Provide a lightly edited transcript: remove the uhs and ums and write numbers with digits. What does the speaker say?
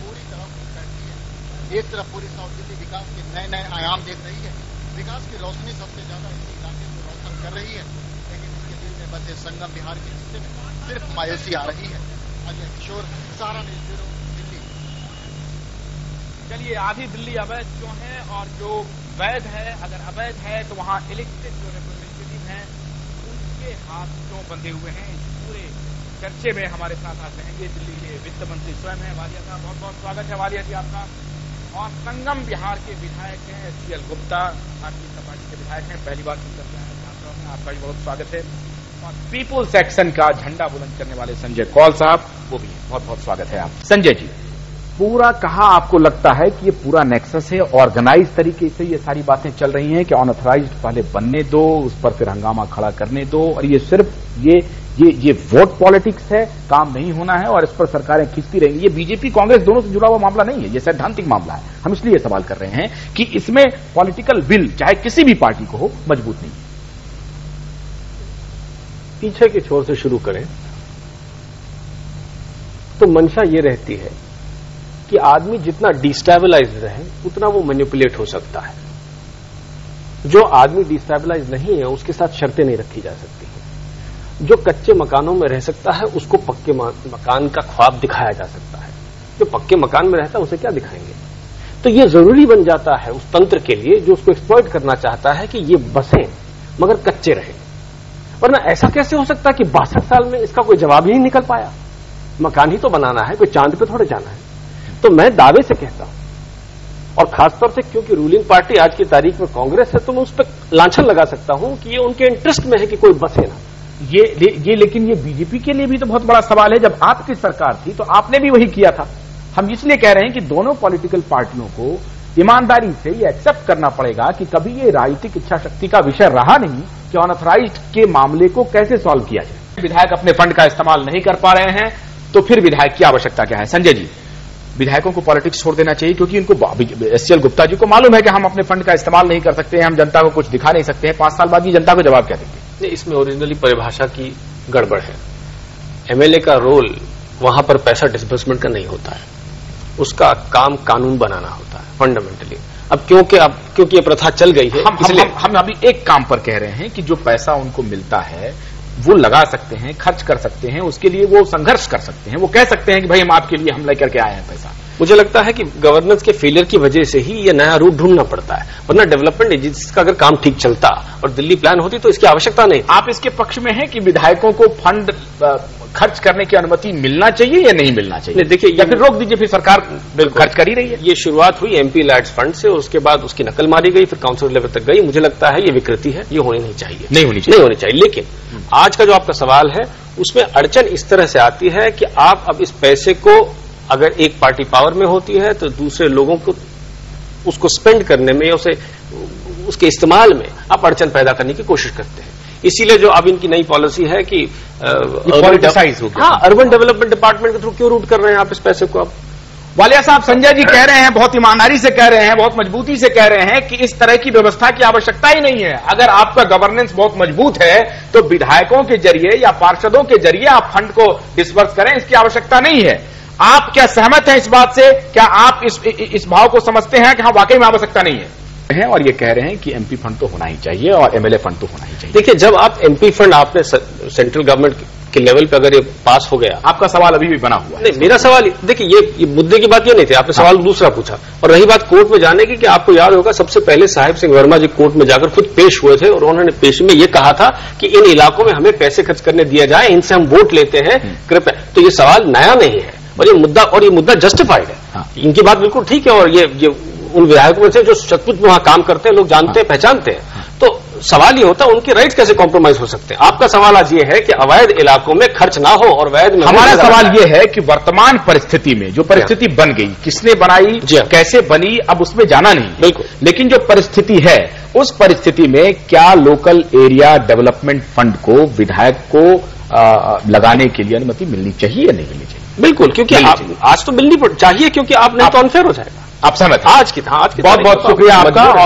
पूरी तरफ बैठी है। एक तरफ पूरी साउथ दिल्ली विकास के नए नए आयाम देख रही है, विकास की रोशनी सबसे ज्यादा इस इलाके को रोशन कर रही है, लेकिन इसके दिल में बसे संगम बिहार के हिस्से में सिर्फ मायूसी आ रही है। अजय किशोर, सहारा न्यूज़ ब्यूरो, दिल्ली। चलिए, आधी दिल्ली अवैध क्यों है और जो वैध है, अगर अवैध है तो वहां इलेक्टेड जो रिप्रेजेंटेटिव हैं उनके हाथ क्यों बंधे हुए हैं, इस पूरे चर्चे में हमारे साथ आते हैं ये दिल्ली के वित्त मंत्री स्वयं है। वालिया साहब, बहुत बहुत स्वागत है वालिया जी आपका। और संगम बिहार के विधायक हैं एससीएल गुप्ता, भारतीय जनता पार्टी के विधायक हैं, पहली बार सुनकर हैं विधानसभा में, आपका भी बहुत स्वागत है। और पीपुल्स एक्शन का झंडा बुलंद करने वाले संजय कौल साहब, वो भी बहुत बहुत स्वागत है आप। संजय जी, पूरा कहाँ आपको लगता है कि ये पूरा नेक्सस है, ऑर्गेनाइज तरीके से ये सारी बातें चल रही हैं कि अनऑथराइज्ड पहले बनने दो, उस पर फिर हंगामा खड़ा करने दो, और ये सिर्फ ये वोट पॉलिटिक्स है, काम नहीं होना है और इस पर सरकारें खींचती रहेंगी। ये बीजेपी कांग्रेस दोनों से जुड़ा हुआ मामला नहीं है, ये सैद्धांतिक मामला है। हम इसलिए ये सवाल कर रहे हैं कि इसमें पॉलिटिकल विल चाहे किसी भी पार्टी को हो मजबूत नहीं है। पीछे के छोर से शुरू करें तो मंशा ये रहती है कि आदमी जितना डिस्टेबलाइज रहे उतना वो मैनिपुलेट हो सकता है। जो आदमी डिस्टेबलाइज नहीं है उसके साथ शर्तें नहीं रखी जा सकती हैं। जो कच्चे मकानों में रह सकता है उसको पक्के मकान का ख्वाब दिखाया जा सकता है। जो पक्के मकान में रहता है उसे क्या दिखाएंगे? तो ये जरूरी बन जाता है उस तंत्र के लिए जो उसको एक्सप्लॉइट करना चाहता है कि ये बसें मगर कच्चे रहे। वरना ऐसा कैसे हो सकता है कि 62 साल में इसका कोई जवाब ही नहीं निकल पाया? मकान ही तो बनाना है, कोई चांद पे थोड़े जाना है। तो मैं दावे से कहता हूं, और खासतौर से क्योंकि रूलिंग पार्टी आज की तारीख में कांग्रेस है, तो मैं उस पर लांछन लगा सकता हूं कि ये उनके इंटरेस्ट में है कि कोई बसे ना। लेकिन ये बीजेपी के लिए भी तो बहुत बड़ा सवाल है। जब आपकी सरकार थी तो आपने भी वही किया था। हम इसलिए कह रहे हैं कि दोनों पॉलिटिकल पार्टियों को ईमानदारी से ये एक्सेप्ट करना पड़ेगा कि कभी ये राजनीतिक इच्छा शक्ति का विषय रहा नहीं कि अनऑथराइज्ड के मामले को कैसे सॉल्व किया जाए। विधायक अपने फंड का इस्तेमाल नहीं कर पा रहे हैं तो फिर विधायक की आवश्यकता क्या है? संजय जी, विधायकों को पॉलिटिक्स छोड़ देना चाहिए क्योंकि इनको एससीएल गुप्ता जी को मालूम है कि हम अपने फंड का इस्तेमाल नहीं कर सकते हैं, हम जनता को कुछ दिखा नहीं सकते हैं। 5 साल बाद ये जनता को जवाब क्या देंगे? इसमें ओरिजिनली परिभाषा की गड़बड़ है। एमएलए का रोल वहां पर पैसा डिसबर्समेंट का नहीं होता है, उसका काम कानून बनाना होता है फंडामेंटली। अब क्योंकि ये प्रथा चल गई है, हम अभी एक काम पर कह रहे हैं कि जो पैसा उनको मिलता है वो लगा सकते हैं, खर्च कर सकते हैं, उसके लिए वो संघर्ष कर सकते हैं, वो कह सकते हैं कि भाई हम आपके लिए हम लेकर के आए हैं पैसा। मुझे लगता है कि गवर्नेंस के फेलियर की वजह से ही ये नया रूट ढूंढना पड़ता है, वरना डेवलपमेंट एजेंसी का अगर काम ठीक चलता और दिल्ली प्लान होती तो इसकी आवश्यकता नहीं। आप इसके पक्ष में हैं कि विधायकों को फंड खर्च करने की अनुमति मिलना चाहिए या नहीं मिलना चाहिए? देखिए, या फिर रोक दीजिए, फिर सरकार खर्च कर ही रही है। ये शुरुआत हुई एमपी लैड्स फंड से, उसके बाद उसकी नकल मारी गई, फिर काउंसिल लेवल तक गई। मुझे लगता है ये विकृति है, ये होनी नहीं चाहिए, नहीं होनी चाहिए। लेकिन आज का जो आपका सवाल है उसमें अड़चन इस तरह से आती है कि आप अब इस पैसे को अगर एक पार्टी पावर में होती है तो दूसरे लोगों को उसको स्पेंड करने में या उसके इस्तेमाल में आप अड़चन पैदा करने की कोशिश करते हैं। इसीलिए जो अब इनकी नई पॉलिसी है कि पॉलिटिसाइज हो गया। अर्बन डेवलपमेंट डिपार्टमेंट के थ्रू क्यों रूट कर रहे हैं आप इस पैसे को? अब वालिया साहब, संजय जी कह रहे हैं, बहुत ईमानदारी से कह रहे हैं, बहुत मजबूती से कह रहे हैं कि इस तरह की व्यवस्था की आवश्यकता ही नहीं है। अगर आपका गवर्नेंस बहुत मजबूत है तो विधायकों के जरिए या पार्षदों के जरिए आप फंड को डिस्बर्स करें, इसकी आवश्यकता नहीं है। आप क्या सहमत हैं इस बात से? क्या आप इस भाव को समझते हैं कि हाँ वाकई में आवश्यकता नहीं है? और ये कह रहे हैं कि एमपी फंड तो होना ही चाहिए और एमएलए फंड तो होना ही चाहिए। देखिए, जब आप एमपी फंड आपने सेंट्रल गवर्नमेंट के लेवल पे अगर ये पास हो गया, आपका सवाल अभी भी बना हुआ है। नहीं, मेरा सवाल देखिए, ये मुद्दे की बात ये नहीं थी, आपने सवाल दूसरा पूछा। और रही बात कोर्ट में जाने की, कि आपको याद होगा सबसे पहले साहिब सिंह वर्मा जी कोर्ट में जाकर खुद पेश हुए थे और उन्होंने पेश में ये कहा था कि इन इलाकों में हमें पैसे खर्च करने दिया जाए, इनसे हम वोट लेते हैं, कृपया। तो ये सवाल नया नहीं है और ये मुद्दा जस्टिफाइड है। इनकी बात बिल्कुल ठीक है और ये उन विधायकों में से जो सचमुच वहां काम करते हैं, लोग जानते हैं, पहचानते हैं। तो सवाल ये होता है उनके राइट्स कैसे कॉम्प्रोमाइज हो सकते हैं? आपका सवाल आज ये है कि अवैध इलाकों में खर्च ना हो और वैध में। हमारा सवाल ये है कि वर्तमान परिस्थिति में जो परिस्थिति बन गई, किसने बनाई, कैसे बनी, अब उसमें जाना नहीं, बिल्कुल। लेकिन जो परिस्थिति है उस परिस्थिति में क्या लोकल एरिया डेवलपमेंट फंड को विधायक को लगाने के लिए अनुमति मिलनी चाहिए या नहीं मिलनी चाहिए? बिल्कुल, क्योंकि आज तो मिलनी चाहिए, क्योंकि आप नहीं तो अनफेयर हो जाएगा। आप सहमत हैं? आज की बहुत बहुत शुक्रिया आपका।